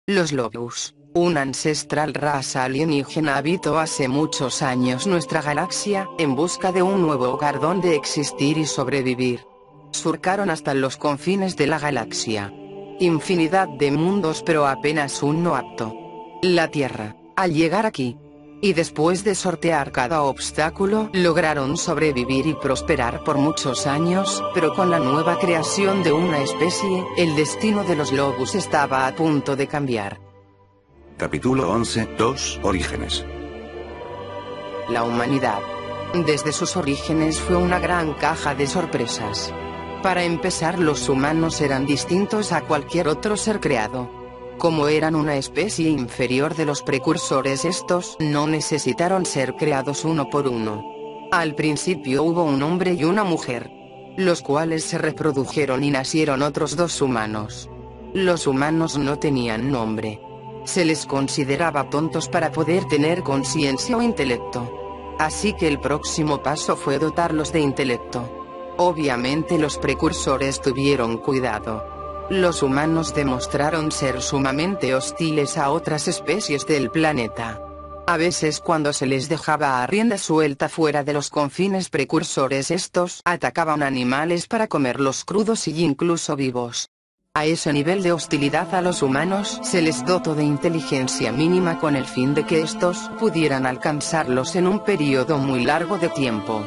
Los Lobus, una ancestral raza alienígena, habitó hace muchos años nuestra galaxia, en busca de un nuevo hogar donde existir y sobrevivir. Surcaron hasta los confines de la galaxia. Infinidad de mundos, pero apenas uno apto. La Tierra. Al llegar aquí, y después de sortear cada obstáculo, lograron sobrevivir y prosperar por muchos años, pero con la nueva creación de una especie, el destino de los Lobus estaba a punto de cambiar. Capítulo 11, 2, Orígenes. La humanidad, desde sus orígenes, fue una gran caja de sorpresas. Para empezar, los humanos eran distintos a cualquier otro ser creado. Como eran una especie inferior de los precursores, estos no necesitaron ser creados uno por uno. Al principio hubo un hombre y una mujer, los cuales se reprodujeron y nacieron otros dos humanos. Los humanos no tenían nombre. Se les consideraba tontos para poder tener conciencia o intelecto. Así que el próximo paso fue dotarlos de intelecto. Obviamente los precursores tuvieron cuidado. Los humanos demostraron ser sumamente hostiles a otras especies del planeta. A veces, cuando se les dejaba a rienda suelta fuera de los confines precursores, estos atacaban animales para comerlos crudos y incluso vivos. A ese nivel de hostilidad a los humanos se les dotó de inteligencia mínima con el fin de que estos pudieran alcanzarlos en un periodo muy largo de tiempo.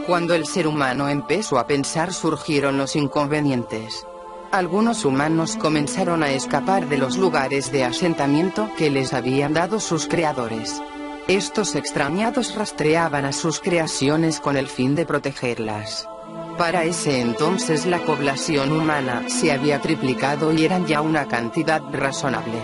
Cuando el ser humano empezó a pensar, surgieron los inconvenientes. Algunos humanos comenzaron a escapar de los lugares de asentamiento que les habían dado sus creadores. Estos extrañados rastreaban a sus creaciones con el fin de protegerlas. Para ese entonces la población humana se había triplicado y eran ya una cantidad razonable.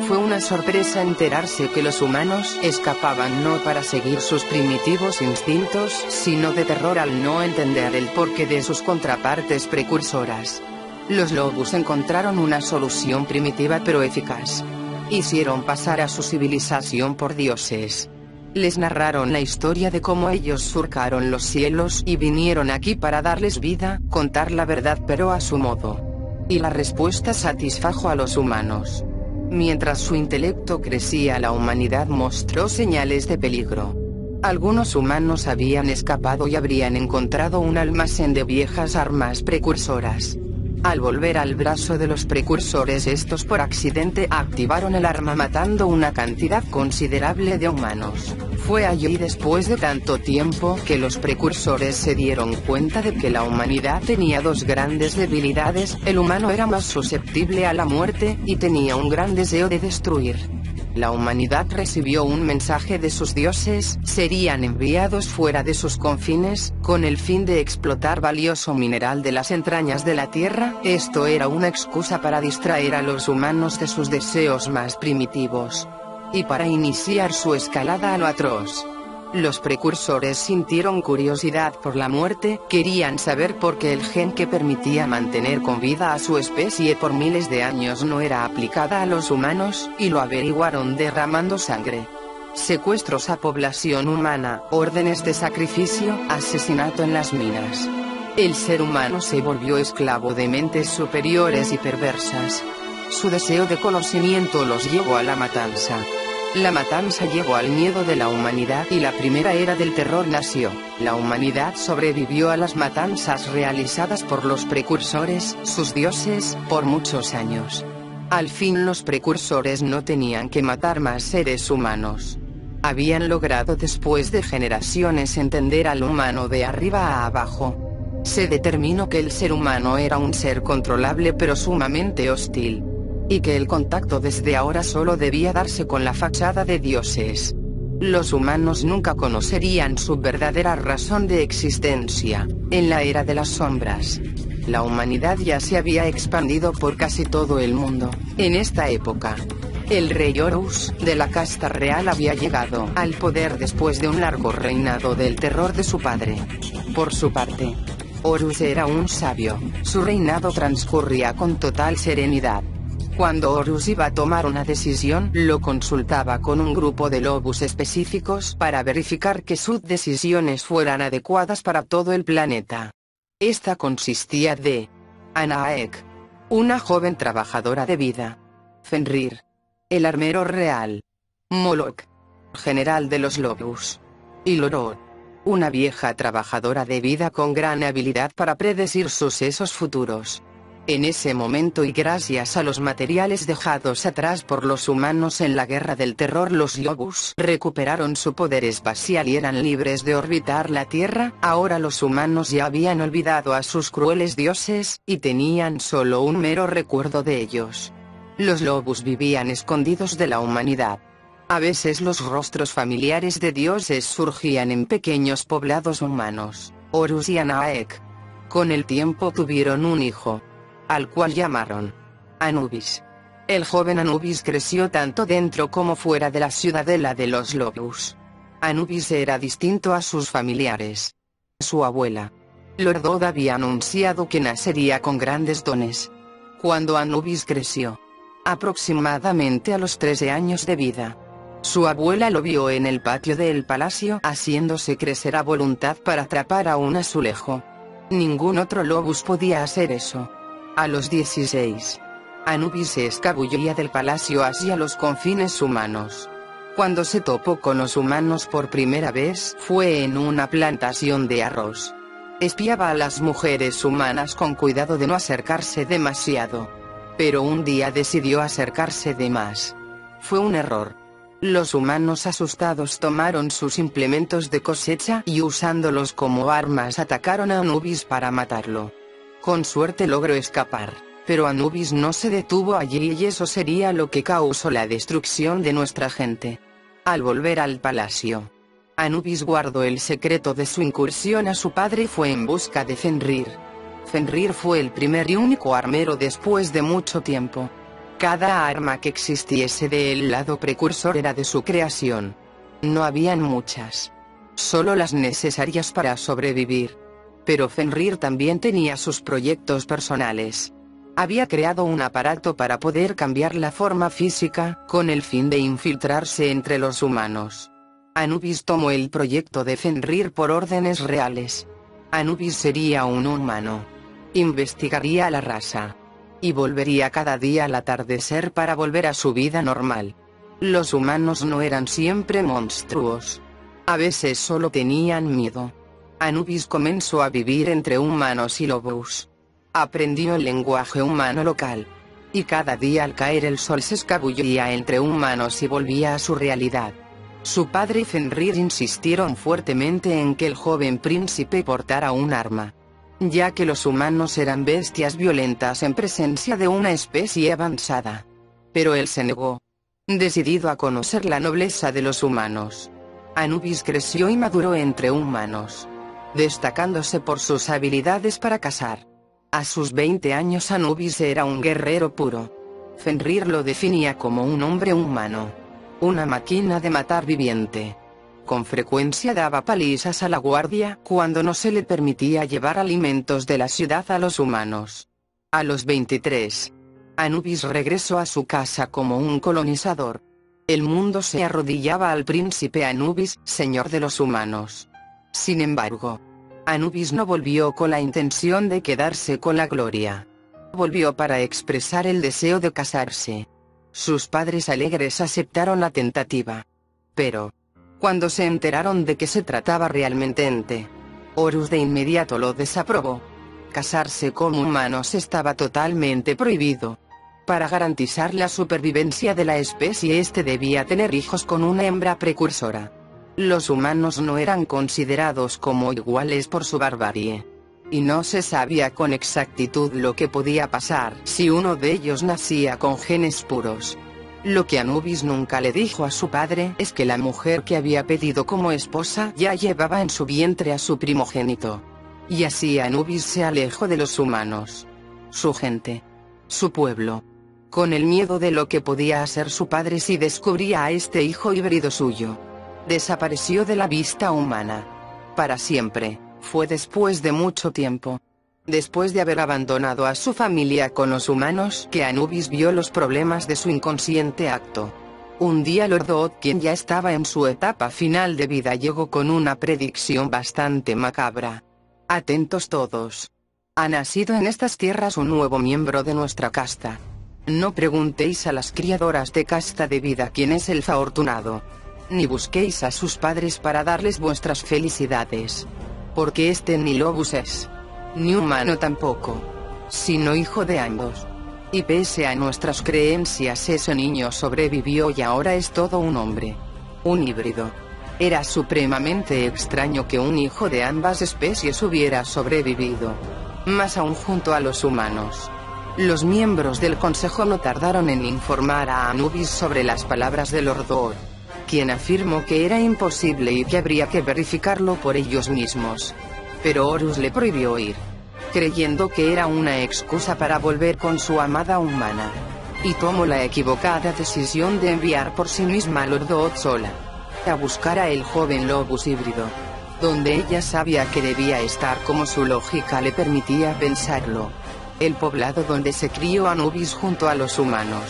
Fue una sorpresa enterarse que los humanos escapaban no para seguir sus primitivos instintos, sino de terror al no entender el porqué de sus contrapartes precursoras. Los Lobus encontraron una solución primitiva pero eficaz. Hicieron pasar a su civilización por dioses. Les narraron la historia de cómo ellos surcaron los cielos y vinieron aquí para darles vida, contar la verdad pero a su modo. Y la respuesta satisfajo a los humanos. Mientras su intelecto crecía, la humanidad mostró señales de peligro. Algunos humanos habían escapado y habrían encontrado un almacén de viejas armas precursoras. Al volver al brazo de los precursores, estos por accidente activaron el arma matando una cantidad considerable de humanos. Fue allí, después de tanto tiempo, que los precursores se dieron cuenta de que la humanidad tenía dos grandes debilidades: el humano era más susceptible a la muerte, y tenía un gran deseo de destruir. La humanidad recibió un mensaje de sus dioses: serían enviados fuera de sus confines, con el fin de explotar valioso mineral de las entrañas de la Tierra. Esto era una excusa para distraer a los humanos de sus deseos más primitivos. Y para iniciar su escalada a lo atroz. Los precursores sintieron curiosidad por la muerte, querían saber por qué el gen que permitía mantener con vida a su especie por miles de años no era aplicada a los humanos, y lo averiguaron derramando sangre. Secuestros a población humana, órdenes de sacrificio, asesinato en las minas. El ser humano se volvió esclavo de mentes superiores y perversas. Su deseo de conocimiento los llevó a la matanza. La matanza llevó al miedo de la humanidad y la primera era del terror nació. La humanidad sobrevivió a las matanzas realizadas por los precursores, sus dioses, por muchos años. Al fin los precursores no tenían que matar más seres humanos. Habían logrado después de generaciones entender al humano de arriba a abajo. Se determinó que el ser humano era un ser controlable pero sumamente hostil. Y que el contacto desde ahora solo debía darse con la fachada de dioses. Los humanos nunca conocerían su verdadera razón de existencia. En la era de las sombras, la humanidad ya se había expandido por casi todo el mundo. En esta época, el rey Horus, de la casta real, había llegado al poder después de un largo reinado del terror de su padre. Por su parte, Horus era un sabio. Su reinado transcurría con total serenidad. Cuando Horus iba a tomar una decisión, lo consultaba con un grupo de Lobus específicos para verificar que sus decisiones fueran adecuadas para todo el planeta. Esta consistía de Anaek, una joven trabajadora de vida; Fenrir, el armero real, Moloch, general de los lobos, y Lorot, una vieja trabajadora de vida con gran habilidad para predecir sucesos futuros. En ese momento y gracias a los materiales dejados atrás por los humanos en la Guerra del Terror, los Lobos recuperaron su poder espacial y eran libres de orbitar la Tierra. Ahora los humanos ya habían olvidado a sus crueles dioses, y tenían solo un mero recuerdo de ellos. Los Lobos vivían escondidos de la humanidad. A veces los rostros familiares de dioses surgían en pequeños poblados humanos, Horus y Anaek. Con el tiempo tuvieron un hijo, al cual llamaron Anubis. El joven Anubis creció tanto dentro como fuera de la ciudadela de los Lobos. Anubis era distinto a sus familiares. Su abuela, Lordod, había anunciado que nacería con grandes dones. Cuando Anubis creció, aproximadamente a los 13 años de vida, su abuela lo vio en el patio del palacio haciéndose crecer a voluntad para atrapar a un azulejo. Ningún otro Lobos podía hacer eso. A los 16, Anubis se escabullía del palacio hacia los confines humanos. Cuando se topó con los humanos por primera vez fue en una plantación de arroz. Espiaba a las mujeres humanas con cuidado de no acercarse demasiado. Pero un día decidió acercarse de más. Fue un error. Los humanos asustados tomaron sus implementos de cosecha y usándolos como armas atacaron a Anubis para matarlo. Con suerte logró escapar, pero Anubis no se detuvo allí y eso sería lo que causó la destrucción de nuestra gente. Al volver al palacio, Anubis guardó el secreto de su incursión a su padre y fue en busca de Fenrir. Fenrir fue el primer y único armero después de mucho tiempo. Cada arma que existiese del lado precursor era de su creación. No habían muchas, solo las necesarias para sobrevivir. Pero Fenrir también tenía sus proyectos personales. Había creado un aparato para poder cambiar la forma física, con el fin de infiltrarse entre los humanos. Anubis tomó el proyecto de Fenrir por órdenes reales. Anubis sería un humano. Investigaría a la raza. Y volvería cada día al atardecer para volver a su vida normal. Los humanos no eran siempre monstruos. A veces solo tenían miedo. Anubis comenzó a vivir entre humanos y lobos. Aprendió el lenguaje humano local. Y cada día al caer el sol se escabullía entre humanos y volvía a su realidad. Su padre y Fenrir insistieron fuertemente en que el joven príncipe portara un arma, ya que los humanos eran bestias violentas en presencia de una especie avanzada. Pero él se negó, decidido a conocer la nobleza de los humanos. Anubis creció y maduró entre humanos, destacándose por sus habilidades para cazar. A sus 20 años Anubis era un guerrero puro. Fenrir lo definía como un hombre humano, una máquina de matar viviente. Con frecuencia daba palizas a la guardia cuando no se le permitía llevar alimentos de la ciudad a los humanos. A los 23, Anubis regresó a su casa como un colonizador. El mundo se arrodillaba al príncipe Anubis, señor de los humanos. Sin embargo, Anubis no volvió con la intención de quedarse con la gloria. Volvió para expresar el deseo de casarse. Sus padres alegres aceptaron la tentativa. Pero, cuando se enteraron de que se trataba realmente de Horus, de inmediato lo desaprobó. Casarse con humanos estaba totalmente prohibido. Para garantizar la supervivencia de la especie debía tener hijos con una hembra precursora. Los humanos no eran considerados como iguales por su barbarie. Y no se sabía con exactitud lo que podía pasar si uno de ellos nacía con genes puros. Lo que Anubis nunca le dijo a su padre es que la mujer que había pedido como esposa ya llevaba en su vientre a su primogénito. Y así Anubis se alejó de los humanos, su gente, su pueblo, con el miedo de lo que podía hacer su padre si descubría a este hijo híbrido suyo. Desapareció de la vista humana. Para siempre. Fue después de mucho tiempo, después de haber abandonado a su familia con los humanos, que Anubis vio los problemas de su inconsciente acto. Un día Lordod, quien ya estaba en su etapa final de vida, llegó con una predicción bastante macabra. Atentos todos. Ha nacido en estas tierras un nuevo miembro de nuestra casta. No preguntéis a las criadoras de casta de vida quién es el afortunado. Ni busquéis a sus padres para darles vuestras felicidades. Porque este ni lobus es, ni humano tampoco, sino hijo de ambos. Y pese a nuestras creencias ese niño sobrevivió y ahora es todo un hombre. Un híbrido. Era supremamente extraño que un hijo de ambas especies hubiera sobrevivido. Más aún junto a los humanos. Los miembros del consejo no tardaron en informar a Anubis sobre las palabras de Lord Ood, quien afirmó que era imposible y que habría que verificarlo por ellos mismos. Pero Horus le prohibió ir, creyendo que era una excusa para volver con su amada humana. Y tomó la equivocada decisión de enviar por sí misma a Lord Ood sola, a buscar a el joven lobus híbrido, donde ella sabía que debía estar como su lógica le permitía pensarlo. El poblado donde se crió Anubis junto a los humanos.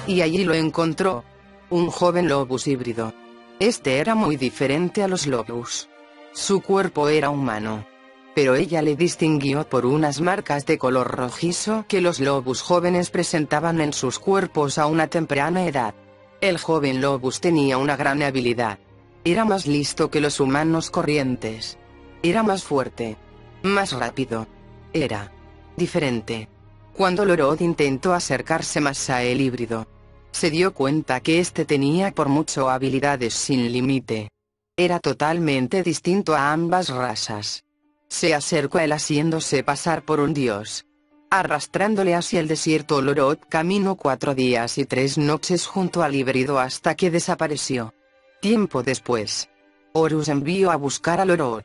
Y allí lo encontró. Un joven lobus híbrido. Este era muy diferente a los lobus. Su cuerpo era humano. Pero ella le distinguió por unas marcas de color rojizo que los lobus jóvenes presentaban en sus cuerpos a una temprana edad. El joven lobus tenía una gran habilidad. Era más listo que los humanos corrientes. Era más fuerte. Más rápido. Era diferente. Cuando Lord Ood intentó acercarse más a el híbrido, se dio cuenta que este tenía por mucho habilidades sin límite. Era totalmente distinto a ambas razas. Se acercó a él haciéndose pasar por un dios. Arrastrándole hacia el desierto, Lord Ood caminó 4 días y 3 noches junto al híbrido hasta que desapareció. Tiempo después, Horus envió a buscar a Lord Ood.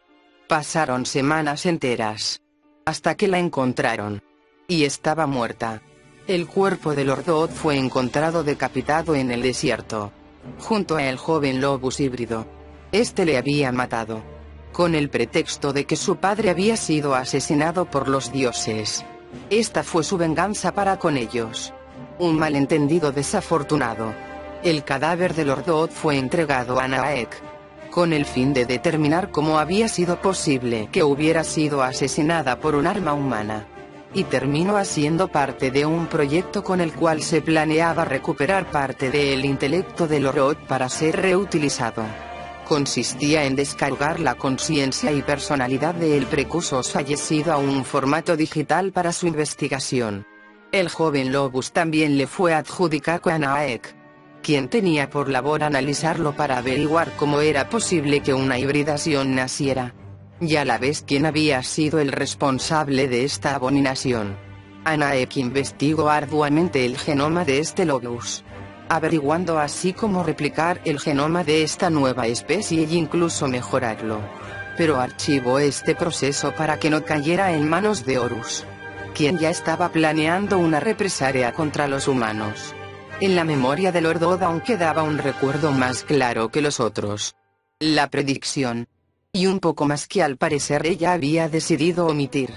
Pasaron semanas enteras, hasta que la encontraron. Y estaba muerta. El cuerpo de Lord Ood fue encontrado decapitado en el desierto, junto a el joven lobus híbrido. Este le había matado, con el pretexto de que su padre había sido asesinado por los dioses. Esta fue su venganza para con ellos. Un malentendido desafortunado. El cadáver de Lord Ood fue entregado a Naek, con el fin de determinar cómo había sido posible que hubiera sido asesinada por un arma humana. Y terminó haciendo parte de un proyecto con el cual se planeaba recuperar parte del intelecto de Lord Ood para ser reutilizado. Consistía en descargar la conciencia y personalidad del precursor fallecido a un formato digital para su investigación. El joven lobus también le fue adjudicado a Naek, quien tenía por labor analizarlo para averiguar cómo era posible que una hibridación naciera. Y a la vez quién había sido el responsable de esta abominación. Naek investigó arduamente el genoma de este lobus, averiguando así cómo replicar el genoma de esta nueva especie e incluso mejorarlo. Pero archivó este proceso para que no cayera en manos de Horus, quien ya estaba planeando una represalia contra los humanos. En la memoria de Lord Ood aún quedaba un recuerdo más claro que los otros. La predicción. Y un poco más que al parecer ella había decidido omitir.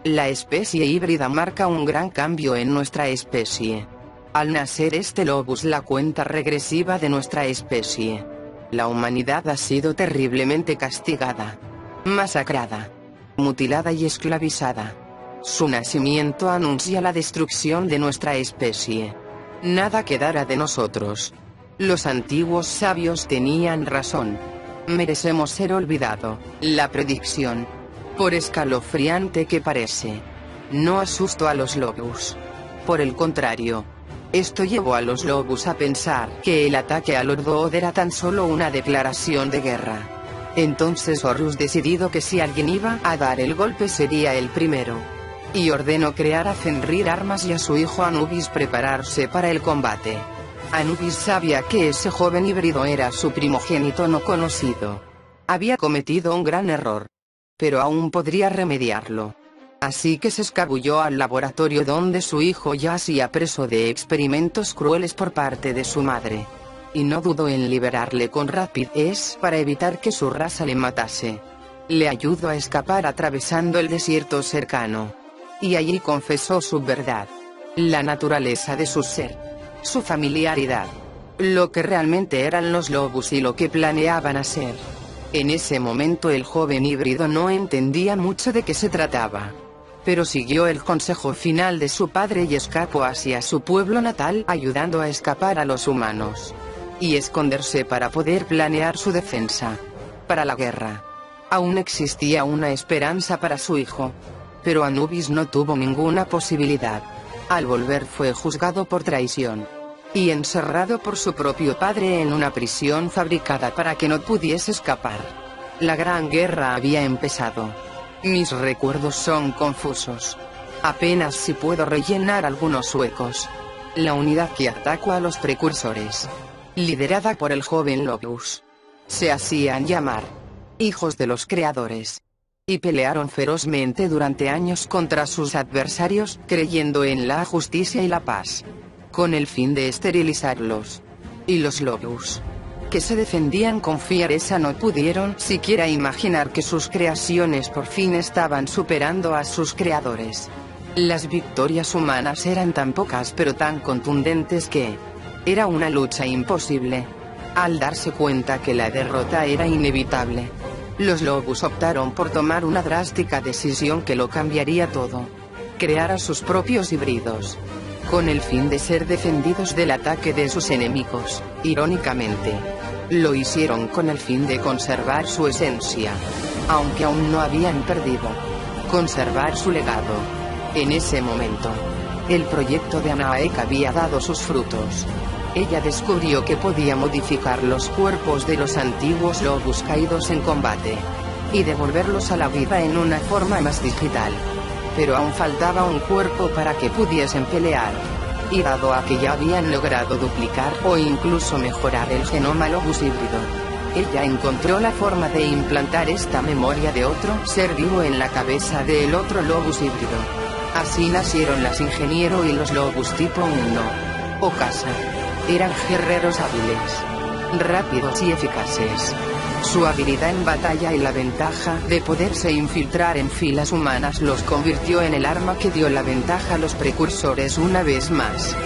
La especie híbrida marca un gran cambio en nuestra especie. Al nacer este lobus, la cuenta regresiva de nuestra especie. La humanidad ha sido terriblemente castigada, masacrada, mutilada y esclavizada. Su nacimiento anuncia la destrucción de nuestra especie. Nada quedará de nosotros. Los antiguos sabios tenían razón. Merecemos ser olvidado. La predicción, por escalofriante que parece, no asustó a los lobus. Por el contrario, esto llevó a los lobus a pensar que el ataque a Lord Ood era tan solo una declaración de guerra. Entonces Horus decidió que si alguien iba a dar el golpe sería el primero. Y ordenó crear a Fenrir armas y a su hijo Anubis prepararse para el combate. Anubis sabía que ese joven híbrido era su primogénito no conocido. Había cometido un gran error, pero aún podría remediarlo. Así que se escabulló al laboratorio donde su hijo yacía preso de experimentos crueles por parte de su madre. Y no dudó en liberarle con rapidez para evitar que su raza le matase. Le ayudó a escapar atravesando el desierto cercano. Y allí confesó su verdad. La naturaleza de su ser. Su familiaridad. Lo que realmente eran los lobus y lo que planeaban hacer. En ese momento el joven híbrido no entendía mucho de qué se trataba. pero siguió el consejo final de su padre y escapó hacia su pueblo natal, ayudando a escapar a los humanos y esconderse para poder planear su defensa para la guerra. Aún existía una esperanza para su hijo, pero Anubis no tuvo ninguna posibilidad. Al volver fue juzgado por traición y encerrado por su propio padre en una prisión fabricada para que no pudiese escapar. La Gran Guerra había empezado. Mis recuerdos son confusos. Apenas si puedo rellenar algunos huecos. La unidad que atacó a los precursores, liderada por el joven Lobus, se hacían llamar Hijos de los Creadores, y pelearon ferozmente durante años contra sus adversarios, creyendo en la justicia y la paz, con el fin de esterilizarlos. Y los Lobus, que se defendían con fiereza, no pudieron siquiera imaginar que sus creaciones por fin estaban superando a sus creadores. Las victorias humanas eran tan pocas pero tan contundentes que era una lucha imposible. Al darse cuenta que la derrota era inevitable, los Lobus optaron por tomar una drástica decisión que lo cambiaría todo: crear a sus propios híbridos, con el fin de ser defendidos del ataque de sus enemigos. Irónicamente, lo hicieron con el fin de conservar su esencia, aunque aún no habían perdido, conservar su legado. En ese momento, el proyecto de Anaek había dado sus frutos. Ella descubrió que podía modificar los cuerpos de los antiguos Lobus caídos en combate y devolverlos a la vida en una forma más digital. Pero aún faltaba un cuerpo para que pudiesen pelear. Y dado a que ya habían logrado duplicar o incluso mejorar el genoma Lobus híbrido, ella encontró la forma de implantar esta memoria de otro ser vivo en la cabeza del otro Lobus híbrido. Así nacieron las Ingeniero y los Lobus tipo 1, o Casa. Eran guerreros hábiles, rápidos y eficaces. Su habilidad en batalla y la ventaja de poderse infiltrar en filas humanas los convirtió en el arma que dio la ventaja a los precursores una vez más.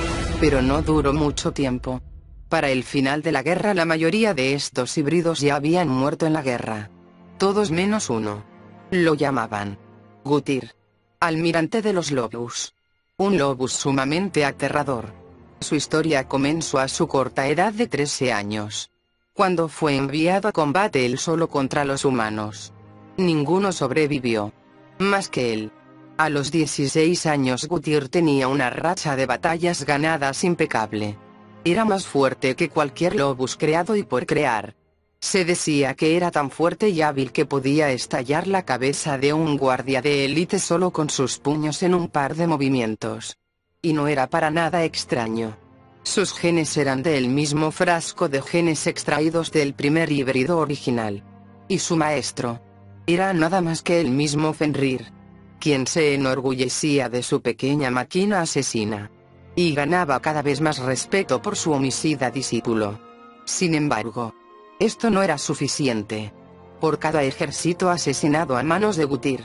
Pero no duró mucho tiempo. Para el final de la guerra la mayoría de estos híbridos ya habían muerto en la guerra. Todos menos uno. Lo llamaban Gutir, almirante de los Lobus. Un Lobus sumamente aterrador. Su historia comenzó a su corta edad de 13 años. Cuando fue enviado a combate él solo contra los humanos. Ninguno sobrevivió, más que él. A los 16 años Gutir tenía una racha de batallas ganadas impecable. Era más fuerte que cualquier Lobus creado y por crear. Se decía que era tan fuerte y hábil que podía estallar la cabeza de un guardia de élite solo con sus puños en un par de movimientos. Y no era para nada extraño. Sus genes eran del mismo frasco de genes extraídos del primer híbrido original. Y su maestro era nada más que el mismo Fenrir, quien se enorgullecía de su pequeña máquina asesina. Y ganaba cada vez más respeto por su homicida discípulo. Sin embargo, esto no era suficiente. Por cada ejército asesinado a manos de Gutir,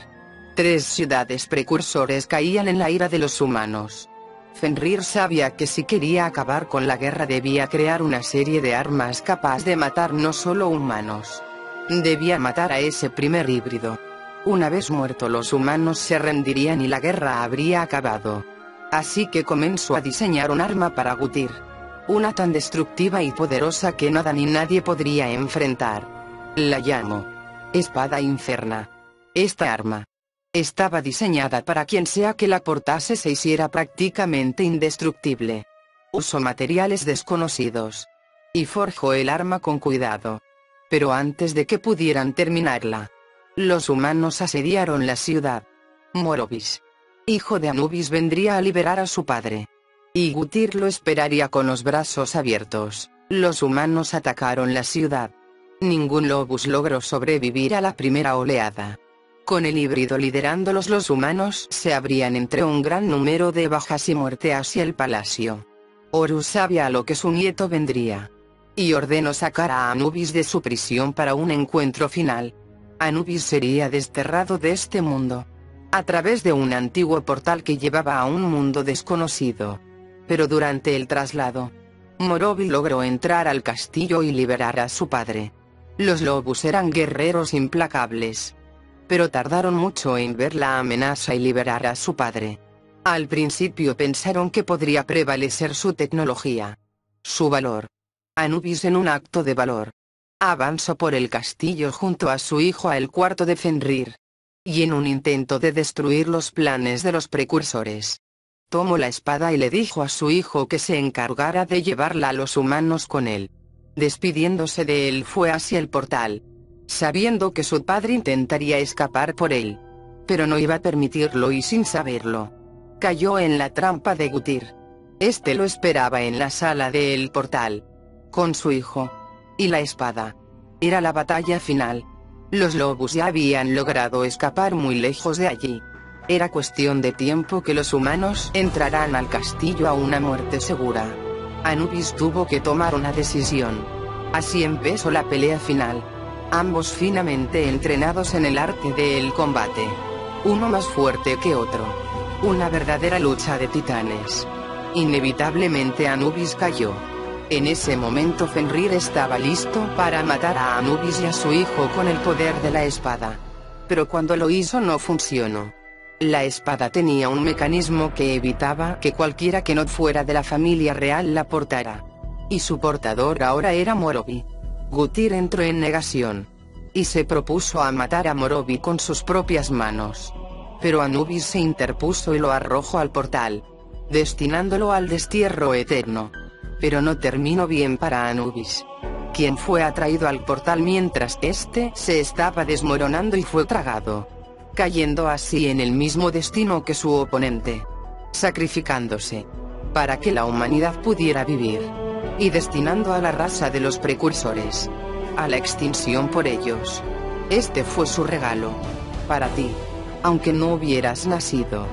3 ciudades precursores caían en la ira de los humanos. Fenrir sabía que si quería acabar con la guerra debía crear una serie de armas capaz de matar no solo humanos. Debía matar a ese primer híbrido. Una vez muerto los humanos se rendirían y la guerra habría acabado. Así que comenzó a diseñar un arma para Gutir. Una tan destructiva y poderosa que nada ni nadie podría enfrentar. La llamó Espada Inferna. Esta arma estaba diseñada para quien sea que la portase se hiciera prácticamente indestructible. Usó materiales desconocidos y forjó el arma con cuidado. Pero antes de que pudieran terminarla, los humanos asediaron la ciudad. Morobis, hijo de Anubis, vendría a liberar a su padre, y Gutir lo esperaría con los brazos abiertos. Los humanos atacaron la ciudad. Ningún Lobus logró sobrevivir a la primera oleada. Con el híbrido liderándolos, los humanos se abrían entre un gran número de bajas y muerte hacia el palacio. Horus sabía a lo que su nieto vendría, y ordenó sacar a Anubis de su prisión para un encuentro final. Anubis sería desterrado de este mundo a través de un antiguo portal que llevaba a un mundo desconocido. Pero durante el traslado, Morovi logró entrar al castillo y liberar a su padre. Los Lobus eran guerreros implacables. pero tardaron mucho en ver la amenaza y liberar a su padre. Al principio pensaron que podría prevalecer su tecnología, su valor. Anubis, en un acto de valor, avanzó por el castillo junto a su hijo al cuarto de Fenrir. Y en un intento de destruir los planes de los precursores, tomó la espada y le dijo a su hijo que se encargara de llevarla a los humanos con él. Despidiéndose de él, fue hacia el portal, sabiendo que su padre intentaría escapar por él, pero no iba a permitirlo, y sin saberlo, cayó en la trampa de Gutir. Este lo esperaba en la sala del portal, con su hijo y la espada. Era la batalla final. Los lobos ya habían logrado escapar muy lejos de allí. Era cuestión de tiempo que los humanos entraran al castillo a una muerte segura. Anubis tuvo que tomar una decisión. Así empezó la pelea final. Ambos finamente entrenados en el arte del combate. Uno más fuerte que otro. Una verdadera lucha de titanes. Inevitablemente Anubis cayó. En ese momento Fenrir estaba listo para matar a Anubis y a su hijo con el poder de la espada. Pero cuando lo hizo no funcionó. La espada tenía un mecanismo que evitaba que cualquiera que no fuera de la familia real la portara. Y su portador ahora era Morovi. Gutir entró en negación y se propuso a matar a Morovi con sus propias manos. Pero Anubis se interpuso y lo arrojó al portal, destinándolo al destierro eterno. Pero no terminó bien para Anubis, quien fue atraído al portal mientras este se estaba desmoronando y fue tragado, cayendo así en el mismo destino que su oponente, sacrificándose para que la humanidad pudiera vivir, y destinando a la raza de los precursores a la extinción por ellos. Este fue su regalo para ti, aunque no hubieras nacido.